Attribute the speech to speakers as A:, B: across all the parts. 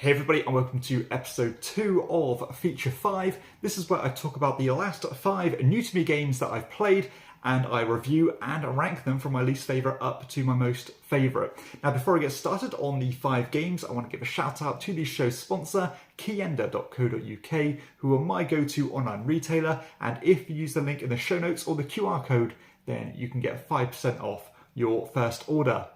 A: Hey everybody, and welcome to episode 2 of Feature 5. This is where I talk about the last 5 new to me games that I've played, and I review and rank them from my least favourite up to my most favourite. Now before I get started on the 5 games, I want to give a shout out to the show's sponsor, KIENDA.co.uk, who are my go-to online retailer, and if you use the link in the show notes or the QR code, then you can get 5% off your first order.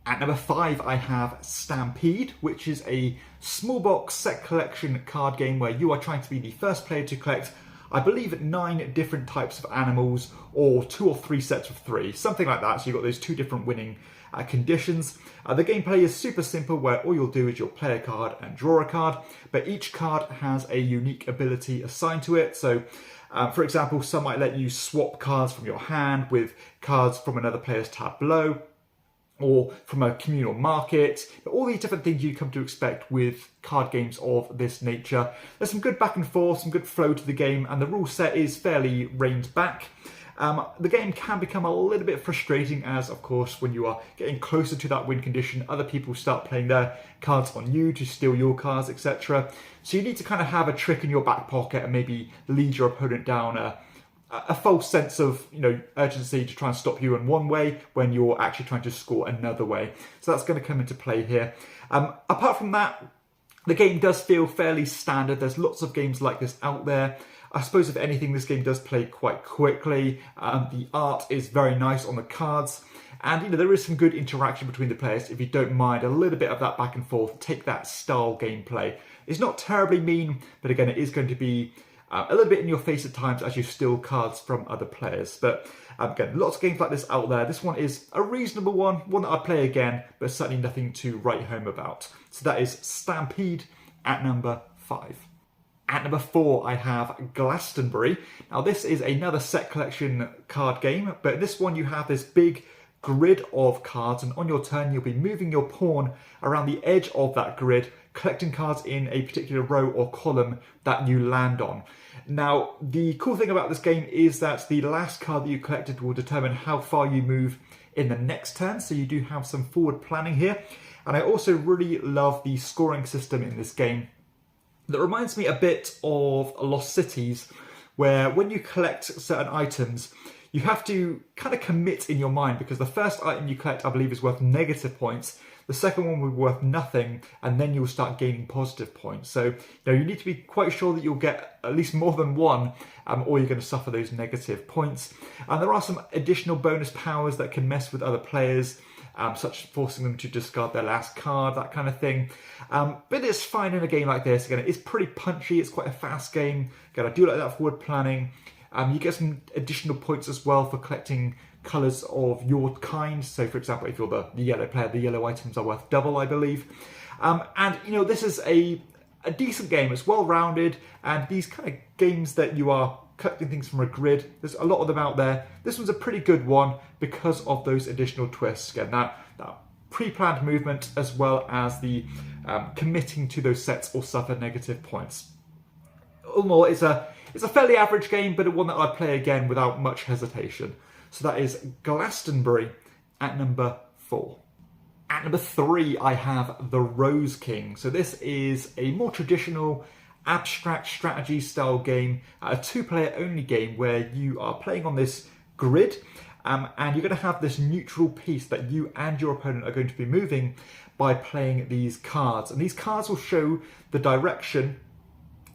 A: At number 5, I have Stampede, which is a small box set collection card game where you are trying to be the first player to collect, I believe, 9 different types of animals, or 2 or 3 sets of 3, something like that. So you've got those 2 different winning conditions. The gameplay is super simple, where all you'll do is you'll play a card and draw a card, but each card has a unique ability assigned to it. So for example, some might let you swap cards from your hand with cards from another player's tableau, or from a communal market, all these different things you come to expect with card games of this nature. There's some good back and forth, some good flow to the game, and the rule set is fairly reined back. The game can become a little bit frustrating as, of course, when you are getting closer to that win condition, other people start playing their cards on you to steal your cards, etc. So you need to kind of have a trick in your back pocket and maybe lead your opponent down a false sense of urgency to try and stop you in one way when you're actually trying to score another way. So that's going to come into play here. Apart from that, the game does feel fairly standard. There's lots of games like this out there. I suppose if anything, this game does play quite quickly. The art is very nice on the cards. And there is some good interaction between the players if you don't mind a little bit of that back and forth. Take that style gameplay. It's not terribly mean, but again, it is going to be a little bit in your face at times as you steal cards from other players. But again, lots of games like this out there. This one is a reasonable one that I'd play again, but certainly nothing to write home about. So that is Stampede at number 5. At number 4, I have Glastonbury. Now this is another set collection card game, but this one you have this big grid of cards, and on your turn you'll be moving your pawn around the edge of that grid, collecting cards in a particular row or column that you land on. Now, the cool thing about this game is that the last card that you collected will determine how far you move in the next turn, so you do have some forward planning here. And I also really love the scoring system in this game. That reminds me a bit of Lost Cities, where when you collect certain items, you have to kind of commit in your mind, because the first item you collect, I believe, is worth negative points. The second one will be worth nothing, and then you'll start gaining positive points. So you need to be quite sure that you'll get at least more than one, or you're going to suffer those negative points. And there are some additional bonus powers that can mess with other players, such as forcing them to discard their last card, that kind of thing. But it's fine in a game like this. Again, it's pretty punchy. It's quite a fast game. Again, I do like that forward planning. You get some additional points as well for collecting colours of your kind. So for example, if you're the yellow player, the yellow items are worth double, I believe. And this is a decent game. It's well rounded, and these kind of games that you are collecting things from a grid, there's a lot of them out there. This one's a pretty good one because of those additional twists. Again, that pre-planned movement, as well as the committing to those sets or suffer negative points. All in all, it's a fairly average game, but one that I'd play again without much hesitation. So that is Glastonbury at number 4. At number 3, I have The Rose King. So this is a more traditional abstract strategy style game, a 2-player only game where you are playing on this grid, and you're going to have this neutral piece that you and your opponent are going to be moving by playing these cards. And these cards will show the direction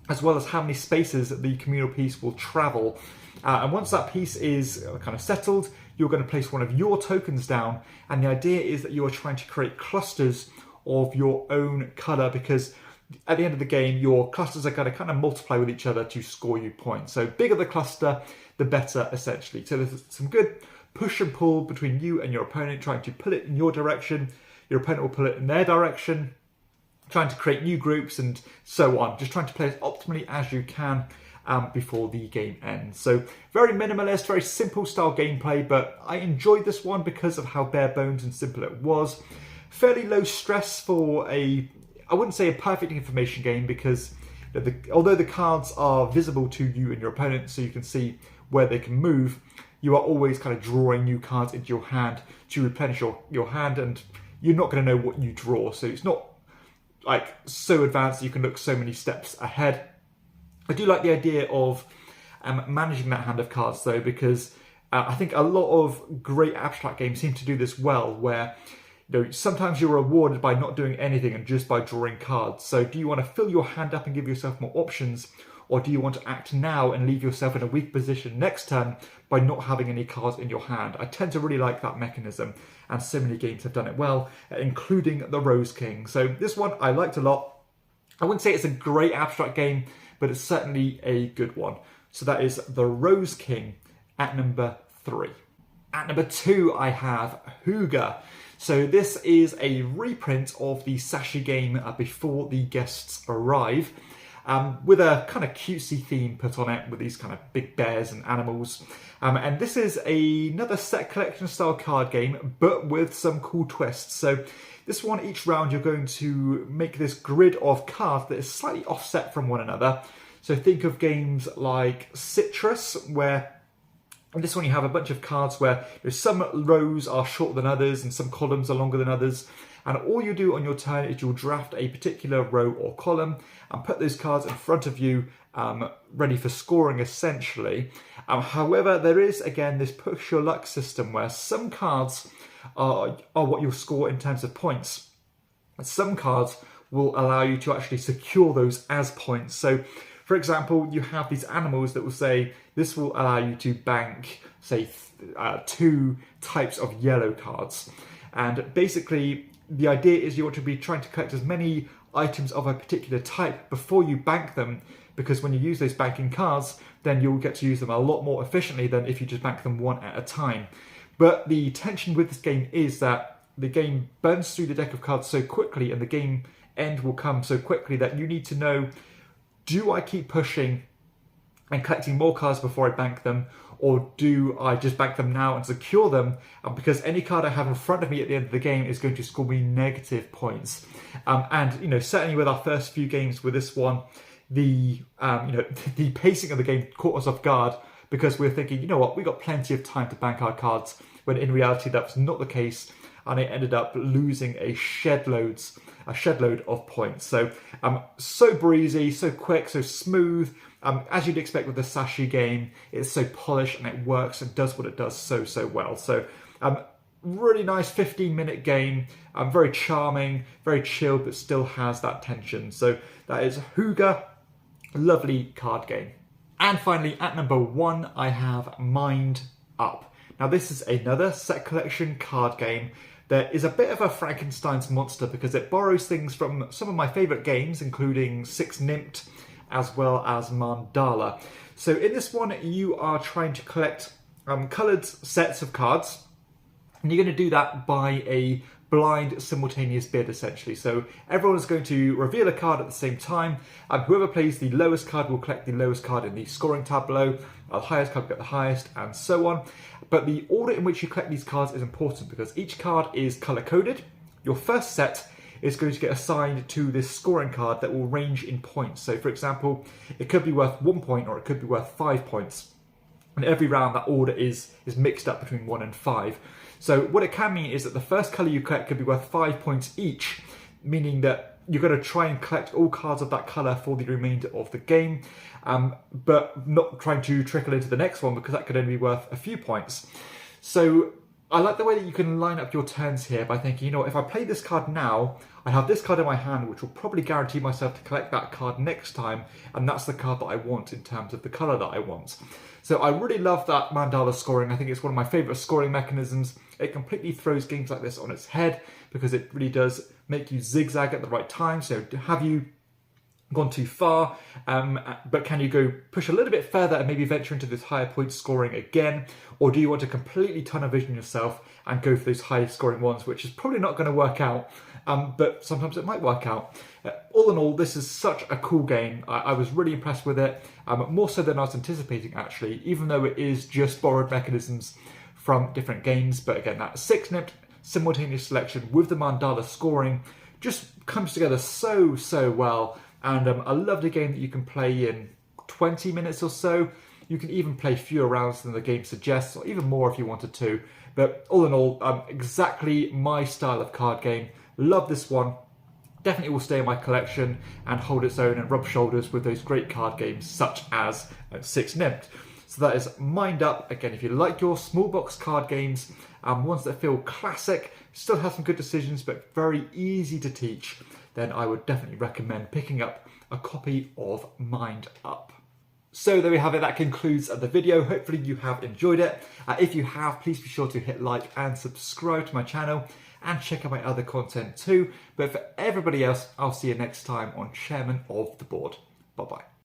A: as well as how many spaces the communal piece will travel. And once that piece is kind of settled, you're going to place one of your tokens down. And the idea is that you are trying to create clusters of your own colour, because at the end of the game, your clusters are going to kind of multiply with each other to score you points. So bigger the cluster, the better, essentially. So there's some good push and pull between you and your opponent, trying to pull it in your direction. Your opponent will pull it in their direction, trying to create new groups and so on. Just trying to play as optimally as you can before the game ends. So very minimalist, very simple style gameplay, but I enjoyed this one because of how bare bones and simple it was. Fairly low stress for I wouldn't say a perfect information game, because although the cards are visible to you and your opponent, so you can see where they can move, you are always kind of drawing new cards into your hand to replenish your hand, and you're not going to know what you draw. So it's not like so advanced that you can look so many steps ahead. I do like the idea of managing that hand of cards though, because I think a lot of great abstract games seem to do this well, where sometimes you're rewarded by not doing anything and just by drawing cards. So do you want to fill your hand up and give yourself more options, or do you want to act now and leave yourself in a weak position next turn by not having any cards in your hand? I tend to really like that mechanism, and so many games have done it well, including the Rose King. So this one I liked a lot. I wouldn't say it's a great abstract game, but it's certainly a good one. So that is the Rose King at number 3. At number 2, I have Hygge. So this is a reprint of the Sashi game Before the Guests Arrive, with a kind of cutesy theme put on it with these kind of big bears and animals. And this is another set collection style card game, but with some cool twists. So this one, each round you're going to make this grid of cards that is slightly offset from one another. So think of games like Citrus, where in this one you have a bunch of cards where some rows are shorter than others and some columns are longer than others. And all you do on your turn is you'll draft a particular row or column and put those cards in front of you, ready for scoring essentially. However, there is again this push your luck system where some cards are what you'll score in terms of points. Some cards will allow you to actually secure those as points. So for example, you have these animals that will say this will allow you to bank, say, 2 types of yellow cards. And basically, the idea is you want to be trying to collect as many items of a particular type before you bank them, because when you use those banking cards, then you'll get to use them a lot more efficiently than if you just bank them one at a time. But the tension with this game is that the game burns through the deck of cards so quickly, and the game end will come so quickly that you need to know, do I keep pushing and collecting more cards before I bank them, or do I just bank them now and secure them? Because any card I have in front of me at the end of the game is going to score me negative points. And certainly with our first few games with this one, the pacing of the game caught us off guard, because we're thinking, you know what, we got plenty of time to bank our cards, when in reality that was not the case, and it ended up losing a shed load of points. So so breezy, so quick, so smooth. As you'd expect with the Sashi game, it's so polished and it works and does what it does so well. So really nice 15-minute game, very charming, very chilled, but still has that tension. So that is Hygge, lovely card game. And finally, at number 1, I have Mind Up. Now this is another set collection card game that is a bit of a Frankenstein's monster, because it borrows things from some of my favourite games, including Six Nimmt, as well as Mandala. So in this one, you are trying to collect coloured sets of cards, and you're going to do that by a blind simultaneous bid essentially. So everyone is going to reveal a card at the same time, and whoever plays the lowest card will collect the lowest card in the scoring tableau, the highest card will get the highest, and so on. But the order in which you collect these cards is important, because each card is colour coded. Your first set is going to get assigned to this scoring card that will range in points. So for example, it could be worth 1 point or it could be worth 5 points. And every round that order is mixed up between 1 and 5. So what it can mean is that the first colour you collect could be worth 5 points each, meaning that you're going to try and collect all cards of that colour for the remainder of the game, but not trying to trickle into the next one, because that could only be worth a few points. So I like the way that you can line up your turns here by thinking, if I play this card now, I have this card in my hand, which will probably guarantee myself to collect that card next time, and that's the card that I want in terms of the colour that I want. So I really love that Mandala scoring. I think it's one of my favourite scoring mechanisms. It completely throws games like this on its head, because it really does make you zigzag at the right time. So have you gone too far, but can you go push a little bit further and maybe venture into this higher point scoring again? Or do you want to completely tunnel vision yourself and go for those high scoring ones, which is probably not going to work out, but sometimes it might work out. All in all, this is such a cool game. I was really impressed with it, more so than I was anticipating actually, even though it is just borrowed mechanisms from different games. But again, that 6 Nimmt simultaneous selection with the Mandala scoring just comes together so well. And a lovely game that you can play in 20 minutes or so. You can even play fewer rounds than the game suggests, or even more if you wanted to. But all in all, exactly my style of card game. Love this one. definitely will stay in my collection and hold its own and rub shoulders with those great card games such as Six Nimped. So that is Mind Up. Again, if you like your small box card games, ones that feel classic, still have some good decisions but very easy to teach, then I would definitely recommend picking up a copy of Mind Up. So there we have it, that concludes the video. Hopefully you have enjoyed it. If you have, please be sure to hit like and subscribe to my channel and check out my other content too. But for everybody else, I'll see you next time on Chairman of the Board. Bye bye.